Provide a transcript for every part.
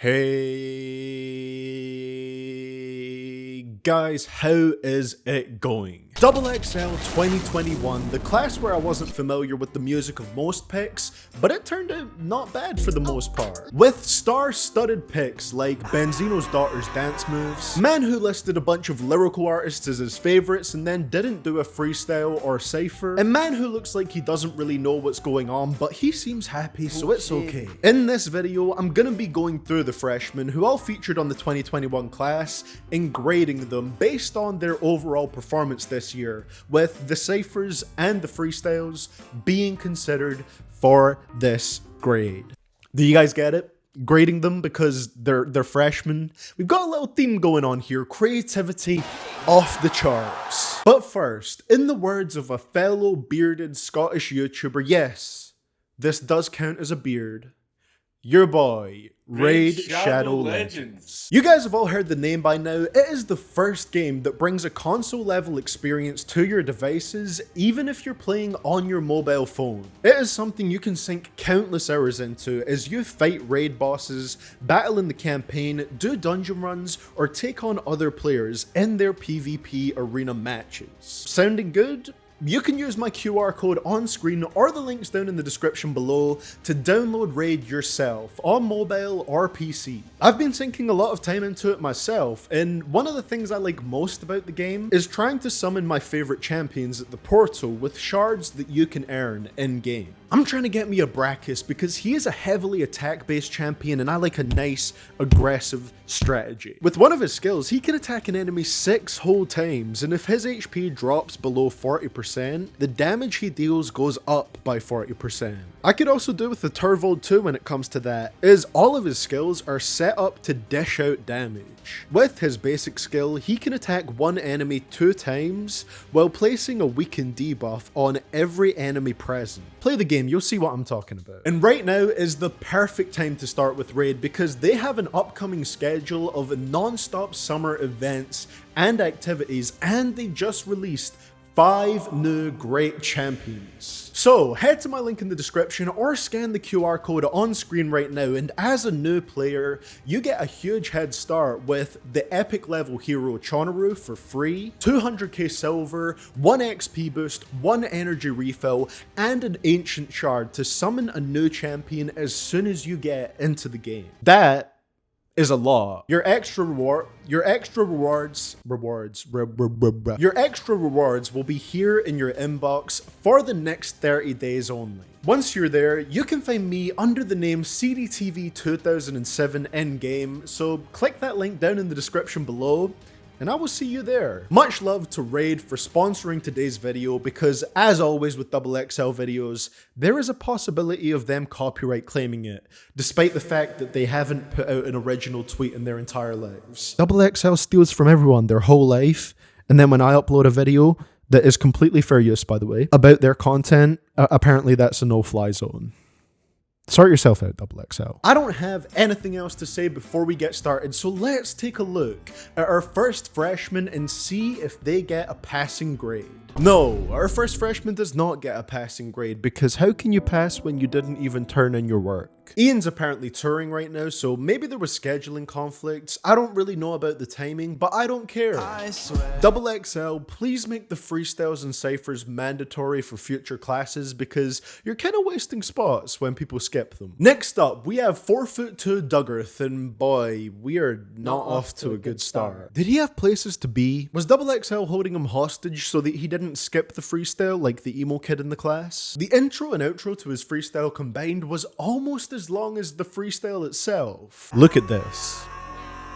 Hey guys, how is it going? XXL 2021, the class where I wasn't familiar with the music of most picks, but it turned out not bad for the most part. With star-studded picks like Benzino's daughter's dance moves, man who listed a bunch of lyrical artists as his favorites and then didn't do a freestyle or cypher, and man who looks like he doesn't really know what's going on, but he seems happy, so it's okay. In this video, I'm gonna be going through the freshmen who all featured on the 2021 class and grading them based on their overall performance this year, with the cyphers and the freestyles being considered for this grade. Do you guys get it? Grading them because they're freshmen. We've got a little theme going on here, creativity off the charts. But first, in the words of a fellow bearded Scottish YouTuber, yes, this does count as a beard, your boy, Raid Shadow Legends. You guys have all heard the name by now. It is the first game that brings a console level experience to your devices, even if you're playing on your mobile phone. It is something you can sink countless hours into as you fight raid bosses, battle in the campaign, do dungeon runs, or take on other players in their PvP arena matches. Sounding good? You can use my QR code on screen or the links down in the description below to download Raid yourself on mobile or PC. I've been sinking a lot of time into it myself, and one of the things I like most about the game is trying to summon my favorite champions at the portal with shards that you can earn in-game. I'm trying to get me a Brachus because he is a heavily attack-based champion and I like a nice, aggressive strategy. With one of his skills, he can attack an enemy 6 whole times, and if his HP drops below 40%, the damage he deals goes up by 40%. I could also do with the Turvold too when it comes to that, as all of his skills are set up to dish out damage. With his basic skill, he can attack one enemy 2 times while placing a weaken debuff on every enemy present. Play the game, you'll see what I'm talking about. And right now is the perfect time to start with Raid because they have an upcoming schedule of non-stop summer events and activities, and they just released 5 new great champions. So head to my link in the description or scan the QR code on screen right now, and as a new player, you get a huge head start with the epic level hero Chonoru for free, 200k silver, 1 XP boost, 1 energy refill, and an ancient shard to summon a new champion as soon as you get into the game. That is a lot. Your extra rewards will be here in your inbox for the next 30 days only. Once you're there, you can find me under the name CDTV 2007 in-game, so click that link down in the description below, and I will see you there. Much love to Raid for sponsoring today's video because, as always with XXL videos, there is a possibility of them copyright claiming it, despite the fact that they haven't put out an original tweet in their entire lives. XXL steals from everyone their whole life, and then when I upload a video that is completely fair use, by the way, about their content, apparently that's a no-fly zone. Sort yourself out, XXL. I don't have anything else to say before we get started, so let's take a look at our first freshman and see if they get a passing grade. No, our first freshman does not get a passing grade because how can you pass when you didn't even turn in your work? Ian's apparently touring right now, so maybe there were scheduling conflicts. I don't really know about the timing, but I don't care. XXL, please make the freestyles and cyphers mandatory for future classes because you're kind of wasting spots when people skip them. Next up, we have 4'2" Duggarth, and boy, we are not off to a good start. Did he have places to be? Was XXL holding him hostage so that he didn't skip the freestyle like the emo kid in the class? The intro and outro to his freestyle combined was almost as long as the freestyle itself. Look at this.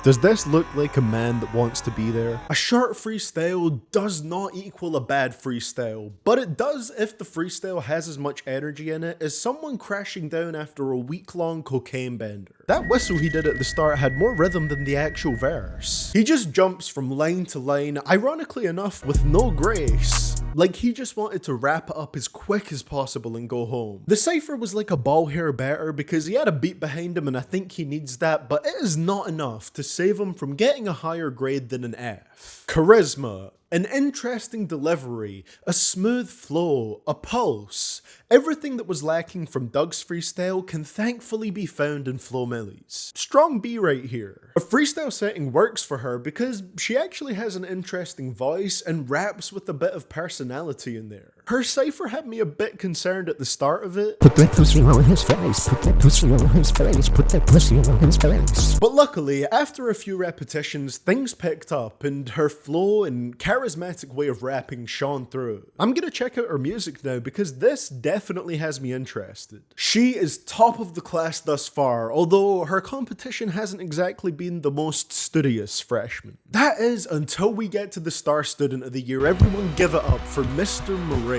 Does this look like a man that wants to be there? A short freestyle does not equal a bad freestyle, but it does if the freestyle has as much energy in it as someone crashing down after a week-long cocaine bender. That whistle he did at the start had more rhythm than the actual verse. He just jumps from line to line, ironically enough, with no grace. Like he just wanted to wrap it up as quick as possible and go home. The cypher was like a ball hair better because he had a beat behind him and I think he needs that, but it is not enough to save him from getting a higher grade than an F. Charisma an interesting delivery, a smooth flow, a pulse. Everything that was lacking from Dugg's freestyle can thankfully be found in Flo Milli's. Strong B right here. A freestyle setting works for her because she actually has an interesting voice and raps with a bit of personality in there. Her cypher had me a bit concerned at the start of it. Put that pussy on his face, put that pussy on his face, put that pussy on his face. But luckily, after a few repetitions, things picked up and her flow and charismatic way of rapping shone through. I'm gonna check out her music now because this definitely has me interested. She is top of the class thus far, although her competition hasn't exactly been the most studious freshman. That is until we get to the star student of the year. Everyone give it up for Mr. Morray.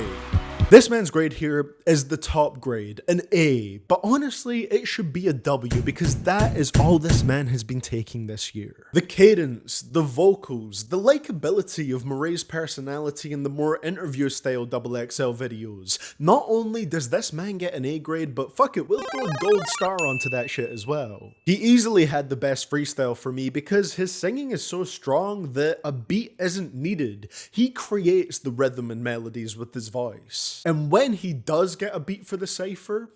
This man's grade here is the top grade, an A, but honestly it should be a W because that is all this man has been taking this year. The cadence, the vocals, the likability of Morray's personality in the more interview style XXL videos. Not only does this man get an A grade, but fuck it, we'll throw a gold star onto that shit as well. He easily had the best freestyle for me because his singing is so strong that a beat isn't needed. He creates the rhythm and melodies with his voice. And when he does get a beat for the cypher,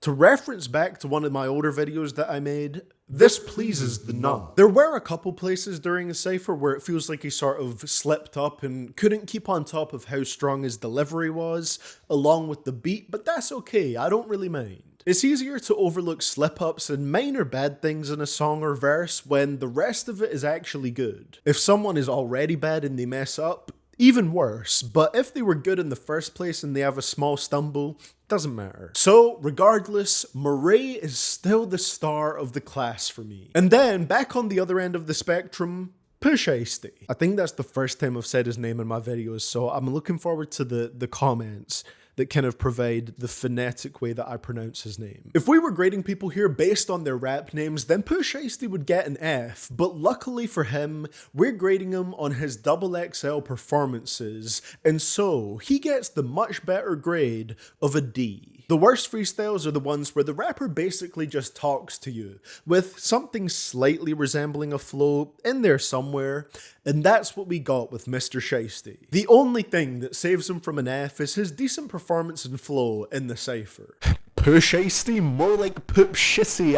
to reference back to one of my older videos that I made, this pleases the nut. There were a couple places during the cypher where it feels like he sort of slipped up and couldn't keep on top of how strong his delivery was, along with the beat, but that's okay, I don't really mind. It's easier to overlook slip-ups and minor bad things in a song or verse when the rest of it is actually good. If someone is already bad and they mess up, even worse, but if they were good in the first place and they have a small stumble, doesn't matter. So regardless, Morray is still the star of the class for me. And then back on the other end of the spectrum, Pooh Shiesty. I think that's the first time I've said his name in my videos, so I'm looking forward to the comments that kind of provide the phonetic way that I pronounce his name. If we were grading people here based on their rap names, then Pooh Shiesty would get an F, but luckily for him, we're grading him on his XXL performances, and so he gets the much better grade of a D. The worst freestyles are the ones where the rapper basically just talks to you, with something slightly resembling a flow in there somewhere, and that's what we got with Mr. Shiesty. The only thing that saves him from an F is his decent performance and flow in the cypher. Pooh Shiesty, more like Pooh Shiesty.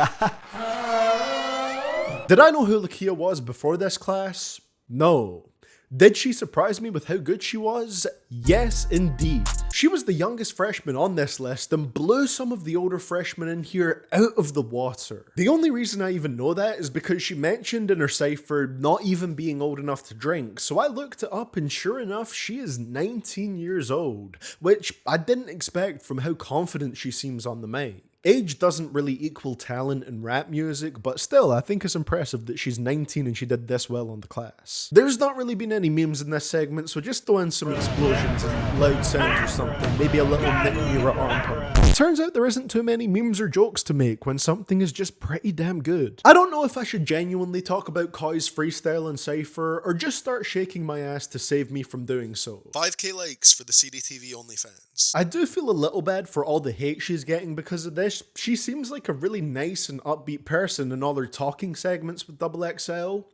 Did I know who Lakeyah was before this class? No. Did she surprise me with how good she was? Yes, indeed. She was the youngest freshman on this list and blew some of the older freshmen in here out of the water. The only reason I even know that is because she mentioned in her cypher not even being old enough to drink, so I looked it up and sure enough, she is 19 years old, which I didn't expect from how confident she seems on the mic. Age doesn't really equal talent in rap music, but still, I think it's impressive that she's 19 and she did this well on the class. There's not really been any memes in this segment, so just throw in some explosions and loud sounds or something, maybe a little Nick Mira arm pump. Turns out there isn't too many memes or jokes to make when something is just pretty damn good. I don't know if I should genuinely talk about Coi's freestyle and cypher, or just start shaking my ass to save me from doing so. 5k likes for the CDTV OnlyFans. I do feel a little bad for all the hate she's getting because of this. She seems like a really nice and upbeat person in all her talking segments with XXL.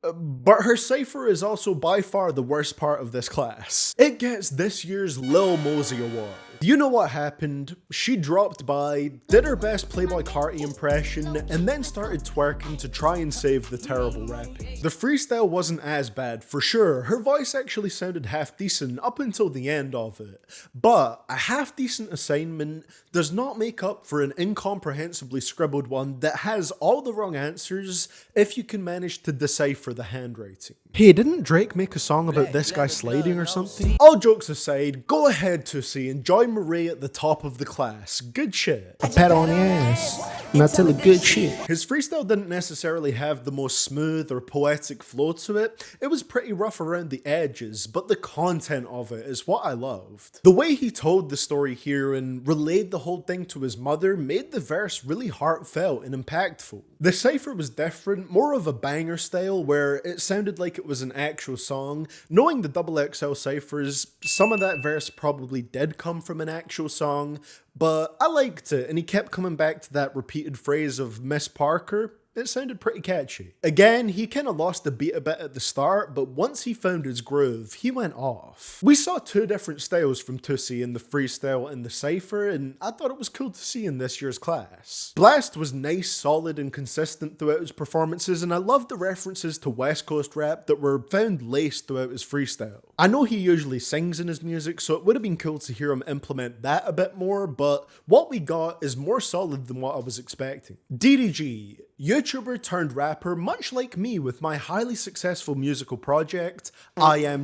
But her cypher is also by far the worst part of this class. It gets this year's Lil Mosey Award. You know what happened? She dropped by, did her best Playboy Carti impression, and then started twerking to try and save the terrible rapping. The freestyle wasn't as bad, for sure. Her voice actually sounded half decent up until the end of it. But a half decent assignment does not make up for an incomprehensibly scribbled one that has all the wrong answers if you can manage to decipher the handwriting. Hey, didn't Drake make a song about this guy sliding or something? All jokes aside, go ahead Toosii, enjoy Morray at the top of the class. Good shit. I pat on the ass, and I tell her good shit. His freestyle didn't necessarily have the most smooth or poetic flow to it. It was pretty rough around the edges, but the content of it is what I loved. The way he told the story here and relayed the whole thing to his mother made the verse really heartfelt and impactful. The cypher was different, more of a banger style where it sounded like it was an actual song. Knowing the XXL cyphers, some of that verse probably did come from an actual song, but I liked it and he kept coming back to that repeated phrase of Miss Parker. it sounded pretty catchy. Again, he kind of lost the beat a bit at the start, but once he found his groove, he went off. We saw two different styles from Toosii in the freestyle and the cypher, and I thought it was cool to see in this year's class. Blxst was nice, solid, and consistent throughout his performances, and I loved the references to West Coast rap that were found laced throughout his freestyle. I know he usually sings in his music, so it would have been cool to hear him implement that a bit more, but what we got is more solid than what I was expecting. DDG, YouTuber turned rapper, much like me with my highly successful musical project, iann.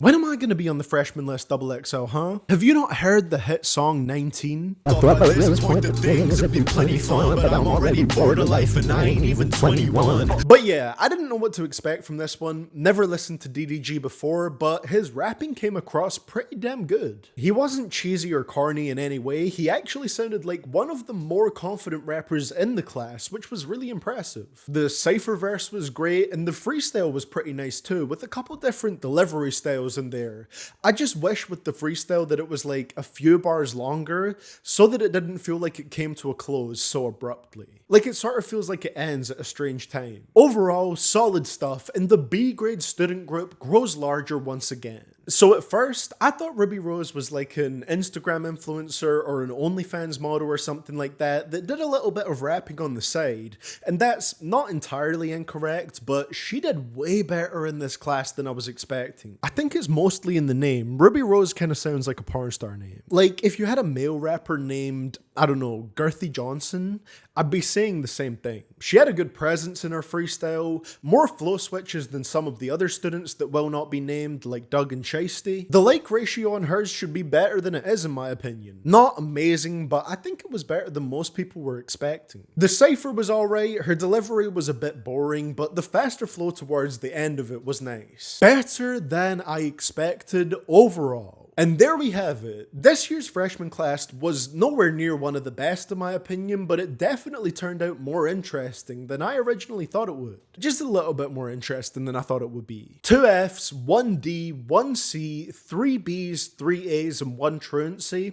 When am I going to be on the freshman list XXL, huh? Have you not heard the hit song 19? Thought by this point that things have been plenty fun, but I'm already bored of life and I ain't even 21. But yeah, I didn't know what to expect from this one, never listened to DDG before, but his rapping came across pretty damn good. He wasn't cheesy or corny in any way, he actually sounded like one of the more confident rappers in the class, which was really impressive. The cypher verse was great, and the freestyle was pretty nice too, with a couple different delivery styles in there. I just wish with the freestyle that it was like a few bars longer, so that it didn't feel like it came to a close so abruptly. Like it sort of feels like it ends at a strange time. Overall, solid stuff, and the B grade student group grows larger once again. So at first, I thought Rubi Rose was like an Instagram influencer or an OnlyFans model or something like that did a little bit of rapping on the side, and that's not entirely incorrect, but she did way better in this class than I was expecting. I think it's mostly in the name. Rubi Rose kind of sounds like a porn star name. Like, if you had a male rapper named, I don't know, Girthy Johnson, I'd be saying the same thing. She had a good presence in her freestyle, more flow switches than some of the other students that will not be named, like Dugg and Shiesty. The like ratio on hers should be better than it is in my opinion. Not amazing, but I think it was better than most people were expecting. The cypher was alright, her delivery was a bit boring, but the faster flow towards the end of it was nice. Better than I expected overall. And there we have it. This year's freshman class was nowhere near one of the best in my opinion, but it definitely turned out more interesting than I originally thought it would. Just a little bit more interesting than I thought it would be. 2 Fs, 1 D, 1 C, 3 Bs, 3 As, and 1 truancy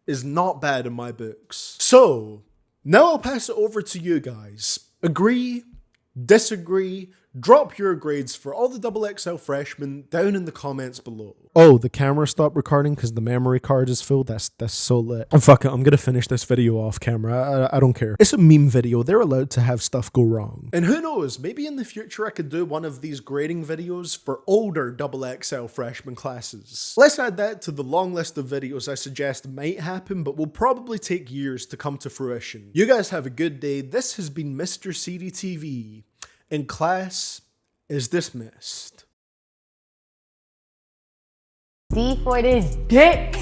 is not bad in my books. So, now I'll pass it over to you guys. Agree? Disagree? Drop your grades for all the XXL freshmen down in the comments below. Oh, the camera stopped recording because the memory card is full. That's so lit. And fuck it, I'm gonna finish this video off camera. I don't care. It's a meme video. They're allowed to have stuff go wrong. And who knows, maybe in the future I could do one of these grading videos for older XXL freshman classes. Let's add that to the long list of videos I suggest might happen, but will probably take years to come to fruition. You guys have a good day. This has been Mr. CDTV. And class is dismissed. D for this dick.